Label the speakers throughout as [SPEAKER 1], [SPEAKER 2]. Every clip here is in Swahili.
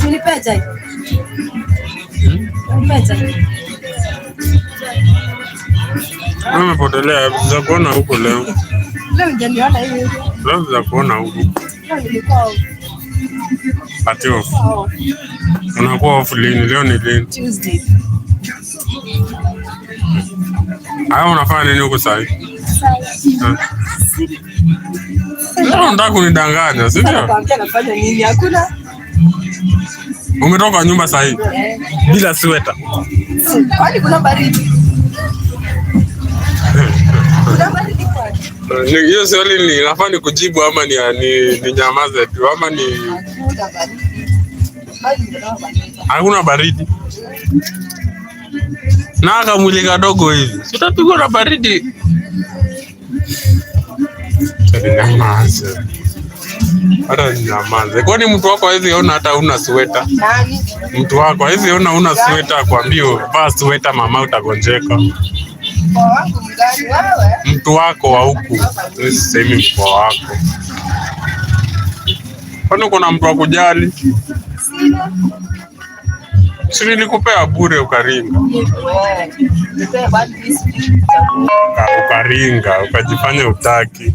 [SPEAKER 1] Nilipeta. Nilipeta.
[SPEAKER 2] Umepotelea za kuona huko leo.
[SPEAKER 1] Leo hujaniona hivi.
[SPEAKER 2] Leo za kuona huko.
[SPEAKER 1] Leo nilikuwa
[SPEAKER 2] ati off. Unakuwa off lini? Leo ni lini?
[SPEAKER 1] Tuesday.
[SPEAKER 2] Haya, unafanya nini huko sasa? Leo unataka kunidanganya, si ndio?
[SPEAKER 1] Nakwambia nafanya nini? Hakuna.
[SPEAKER 2] Umetoka nyumba sasa hivi bila sweta.
[SPEAKER 1] Kwani kuna baridi? Kuna baridi kwani?
[SPEAKER 2] Hiyo swali ni nafaa ni kujibu ama ni nyamaze tu ama ni hakuna baridi? Na kamwili kadogo hivi. Sitapigwa na baridi. Nyamaze. Hata nyamaze. Kwani mtu wako hawezi ona hata una sweta?
[SPEAKER 1] Nani?
[SPEAKER 2] Mtu wako hawezi ona una sweta kwambia vaa sweta mama utagonjeka.
[SPEAKER 1] Mkoa wangu mgani wewe?
[SPEAKER 2] Mtu wako wa huku. Sisemi mkoa wako. Kwani uko na mtu wa kujali?
[SPEAKER 1] Sina.
[SPEAKER 2] Si nilikupea bure ukaringa. Ukaringa, ukajifanya utaki.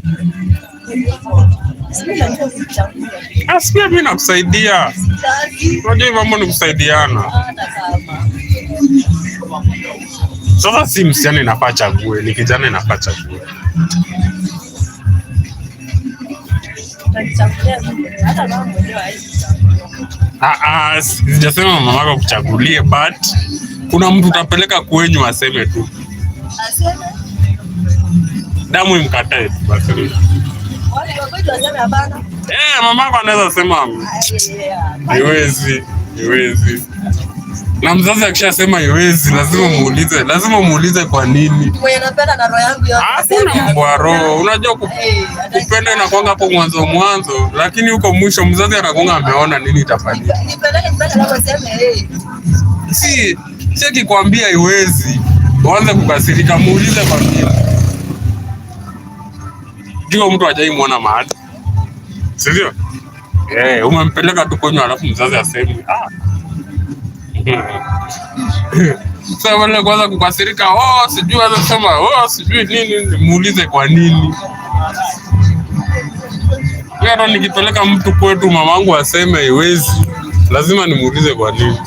[SPEAKER 2] Asikia mimi nakusaidia. Unajua mambo ni kusaidiana. Sasa si msichana inafaa chague, ni kijana inafaa chague. Sijasema mama yako kuchagulie, but kuna mtu utapeleka kwenyu aseme tu.
[SPEAKER 1] Aseme?
[SPEAKER 2] Damu imkatae tu basi.
[SPEAKER 1] Wale wagonjwa waseme hapana.
[SPEAKER 2] Mama yako anaweza sema haiwezi. Na mzazi akishasema haiwezi, lazima muulize kwa nini.
[SPEAKER 1] Mwenye anapenda na roho yangu yote.
[SPEAKER 2] Hakuna mbwa roho. Unajua kupenda inakuanga hapo mwanzo, lakini huko mwisho mzazi anakuanga ameona nini itafanyika.
[SPEAKER 1] Nipeleke kama aseme
[SPEAKER 2] Si akikwambia haiwezi, uanze kukasirika, muulize kwa nini. Ndio mtu hajaimuona mahali. Si ndio? Umempeleka tu kwenye alafu mzazi aseme sasa wale kwanza kukasirika, sijui anasema, sijui nini, muulize kwa nini. Leo nikipeleka mtu kwetu mamangu aseme haiwezi, lazima nimuulize kwa nini.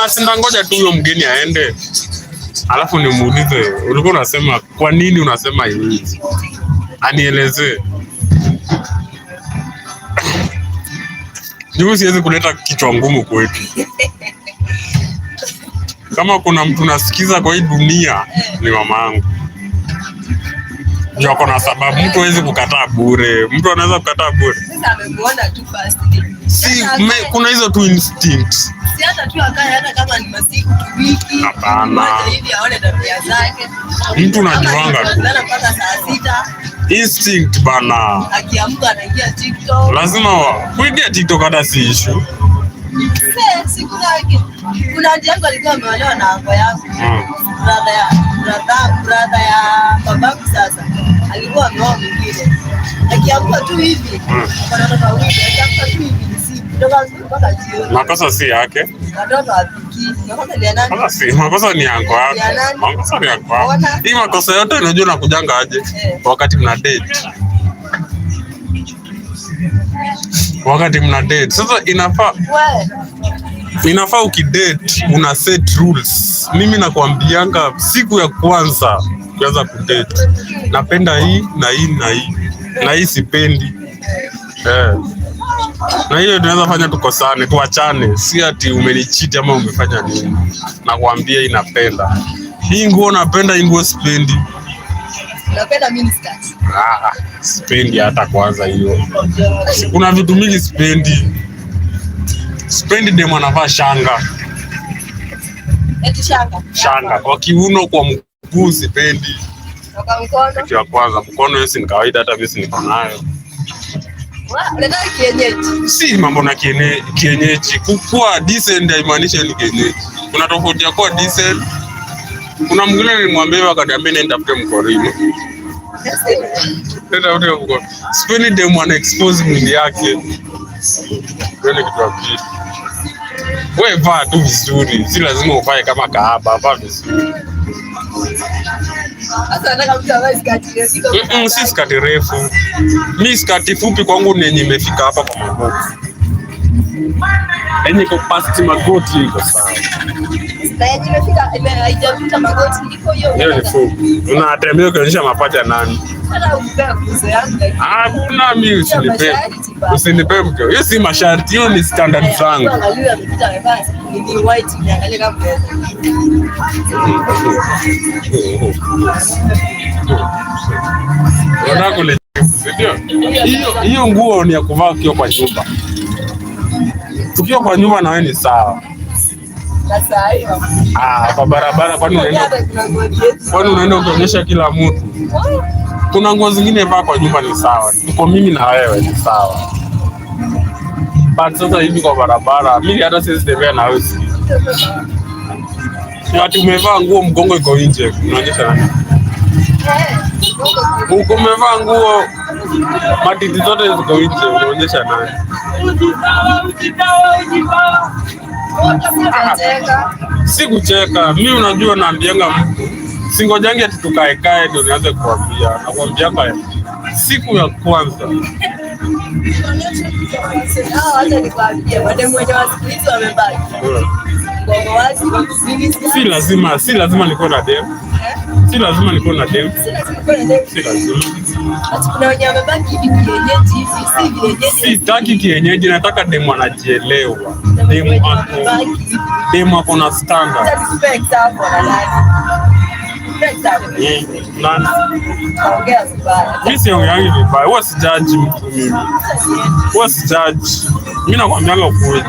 [SPEAKER 2] Sindangoja tu huyo mgeni aende. Alafu nimuulize, ulikuwa unasema kwa nini unasema haiwezi? Anielezee. Juu siwezi kuleta kichwa ngumu kwetu. Kama kuna mtu nasikiza kwa hii dunia ni mamangu. Ndio kuna sababu mtu hawezi kukataa bure. Mtu anaweza kukataa bure.
[SPEAKER 1] Sasa amemuona tu first.
[SPEAKER 2] Kuna hizo tu instincts.
[SPEAKER 1] Si hata tu akae hata kama ni masiku wiki.
[SPEAKER 2] Hapana.
[SPEAKER 1] Hivi aone tabia zake.
[SPEAKER 2] Mtu unajuanga tu.
[SPEAKER 1] Mpaka saa 6.
[SPEAKER 2] Instinct bana.
[SPEAKER 1] Akiamka anaingia TikTok.
[SPEAKER 2] Lazima kuingia TikTok hata si issue.
[SPEAKER 1] Siku yake. Kuna auntie yangu alikuwa ameolewa na ango yangu. Brother ya babangu sasa. Alikuwa ameoa mwingine. Akiamka tu hivi. Watoto wawili, akiamka tu hivi. Mpaka jioni.
[SPEAKER 2] Makosa si yake.
[SPEAKER 1] Watoto wapiki. Makosa ni ya nani?
[SPEAKER 2] Makosa ni yangu yako. Makosa ni yako. Hii makosa yote unajua nakujanga aje? Wakati mna date. Wakati mna date. Sasa inafaa ukidate una set rules. Mimi nakwambianga siku ya kwanza ukianza kudate, napenda hii na hii na hii. Na hii sipendi. Na hiyo tunaweza fanya tukosane, tuachane. Si ati umenichiti ama umefanya nini. Nakwambia inapenda. Hii nguo napenda, hii nguo sipendi.
[SPEAKER 1] Napenda mini skirt.
[SPEAKER 2] Sipendi hata kwanza hiyo. Kuna vitu mingi sipendi. Sipendi demo anavaa shanga.
[SPEAKER 1] Eti shanga.
[SPEAKER 2] Shanga kwa kiuno, kwa mguu sipendi.
[SPEAKER 1] Kwa mkono.
[SPEAKER 2] Kitu ya kwanza mkono hiyo si kawaida, hata mimi niko nayo.
[SPEAKER 1] Unataka kienyeji?
[SPEAKER 2] Si mambo na kienyeji. Kukua decent haimaanishi ni kienyeji. Kuna tofauti ya kuwa decent. Kuna mwingine nilimwambia akaniambia nitafute mkorino. Tena wote wako. Sipendi demu ana expose mwili yake. Ndio kitu ya pili. Wewe vaa tu vizuri, si lazima uvae kama kahaba, vaa vizuri.
[SPEAKER 1] Sasa nataka mtu avae skati refu.
[SPEAKER 2] Si skati refu. Mimi skati fupi kwangu ni yenye imefika hapa kwa magoti. Yenye iko past magoti iko sawa.
[SPEAKER 1] Na yenye imefika haijafika magoti iko hiyo.
[SPEAKER 2] Hiyo ni fupi. Unatembea ukionyesha mapacha nani?
[SPEAKER 1] Hata ukipea kuzo yangu.
[SPEAKER 2] Hakuna mimi usinipe mke. Hiyo si masharti, hiyo ni standard zangu.
[SPEAKER 1] Angalia amepita amevaa ni white niangalie kama hiyo nguo ni ya kuvaa ukiwa kwa nyumba. Ukiwa kwa nyumba na wewe ni sawa. Kwa barabara kwani unaenda ukionyesha kila mtu? Kuna nguo zingine vaa kwa nyumba ni sawa. Tuko mimi na wewe ni sawa. But sasa hivi kwa barabara, mimi hata siwezi tembea na wewe. Ati umevaa nguo mgongo iko nje, unaonyesha nani? Umevaa nguo matiti zote ziko nje, unaonyesha nani? Si kucheka, mimi unajua naambianga mtu, singojangi ati tukae ndio nianze kuambia. Nakwambianga siku ya kwanza. Si lazima niko na demu. Si lazima niko na demu. Si lazima. Kuna wenye wamebaki kienyeji hivi, si
[SPEAKER 2] sitaki kienyeji, nataka demu anajielewa. Demu ako na standard. Mimi siongeangi vibaya, huwa sijaji mtu mimi. Huwa sijaji. Mimi nakwambianga ukweli.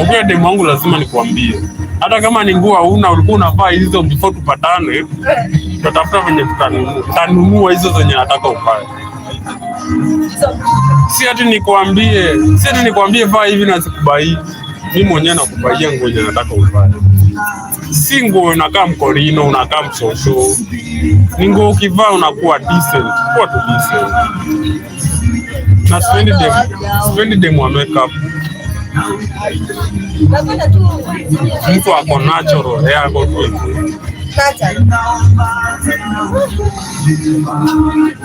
[SPEAKER 2] Kwa demu wangu lazima nikwambie. Hata kama ni nguo huna ulikuwa unavaa hizo before tupatane, tutafuta venye tutanunua hizo zenye nataka uvae. Si ati nikwambie vaa hivi na sikubai. Mimi mwenyewe nakubaia nguo yenye nataka uvae. Si nguo unakaa mkorino, unakaa mshosho. Ni nguo ukivaa unakuwa decent, kuwa tu decent. Na sipendi demu wa makeup. Mtu ako natural, yako tu.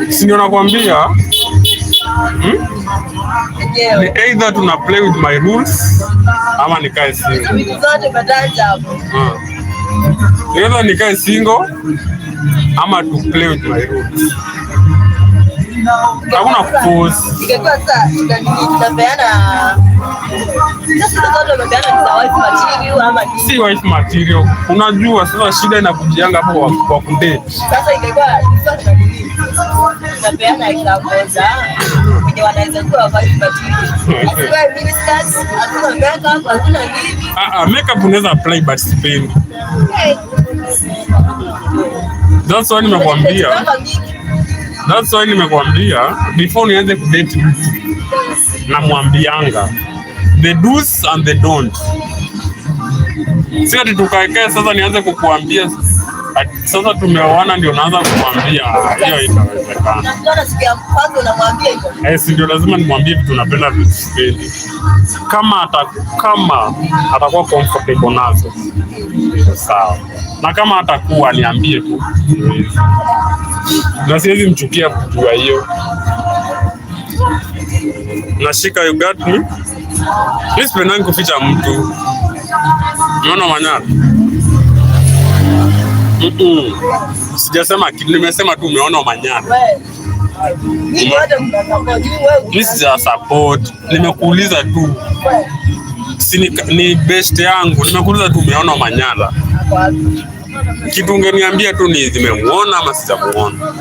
[SPEAKER 2] Si ndio nakwambia? Ni either tuna play with my rules ama nikae single. Either nikae single ama to play with my rules. Hakuna kuforce. Si wife material. Unajua sasa shida inakujianga hapo kwa kudate.
[SPEAKER 1] Sasa ingekuwa tunapeana examples wenye wanaweza kuwa wife material. Asiwe ministers, hakuna makeup, hakuna nini.
[SPEAKER 2] Makeup unaweza apply but sipendi. That's why nimekwambia before nianze kudate mtu namwambianga the do's and the don't. Si ati tukaekae sasa nianze kukuambia sasa tumeoana ndio naanza kukuambia hiyo itawezekana. Si ndio lazima nimwambie vitu napenda vitu sipendi. Kama atakuwa comfortable nazo sawa, na kama atakuwa niambie tu. Na siwezi mchukia kujua hiyo. Nashika you got me. Mimi sipendangi kuficha mtu. Unaona Manyara? Sijasema kitu, nimesema tu umeona Manyara. Mimi sija support, nimekuuliza tu. Ni best yangu, nimekuuliza tu umeona Manyara. Kitu ungeniambia tu ni nimemuona ama sijamuona.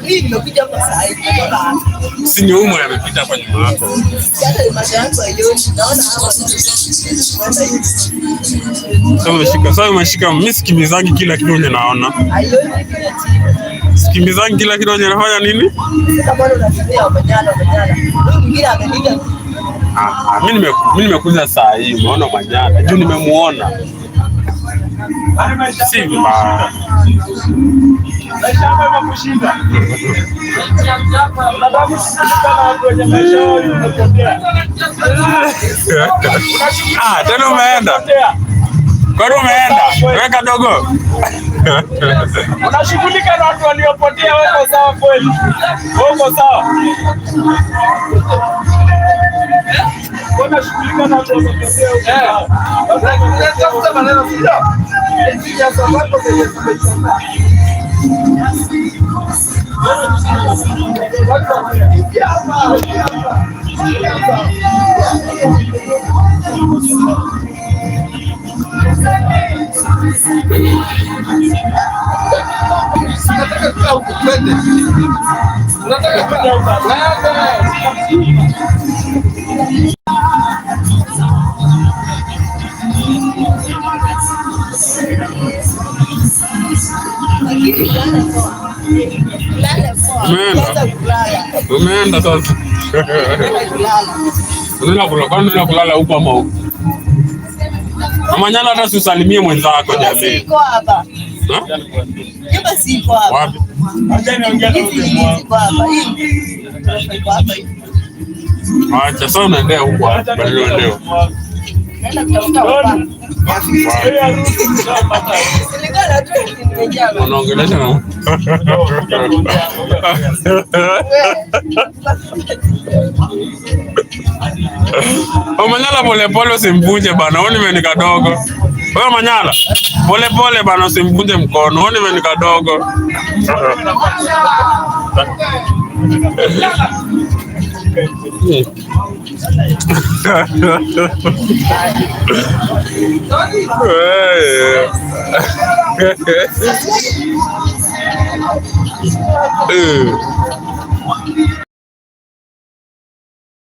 [SPEAKER 2] Mimi nimekuja hapa sasa hivi. Si ni umo yamepita hapa nyuma yako. Hata macho yangu haioni. Naona hapa. Sasa umeshika mimi sikimizangi kila kitu yenye naona. Haioni kile chini. Sikimizangi kila kitu yenye nafanya nini? Sasa bado unafikiria Manyara. Huyu mwingine ameniga. Mimi nimekuja saa hii, umeona Manyara. Juu nimemuona. Si mbaya. Tena umeenda. Kwani umeenda? Weka dogo.
[SPEAKER 1] Unashughulika na watu waliopotea, wako sawa kweli? Wako sawa? Unashughulika na watu waliopotea.
[SPEAKER 2] Umeenda sasa. Unaenda kulala huko ama huko? Manyala hata usalimie mwenzako jamii.
[SPEAKER 3] Siko hapa. Hapa siko hapa.
[SPEAKER 2] Wapi? Acha sasa unaendea huko hapa. Ndio. Unaongelesha na Manyala polepole usimvunje bana, wewe ni kadogo. Wewe Manyala polepole bana, usimvunje mkono, wewe ni kadogo.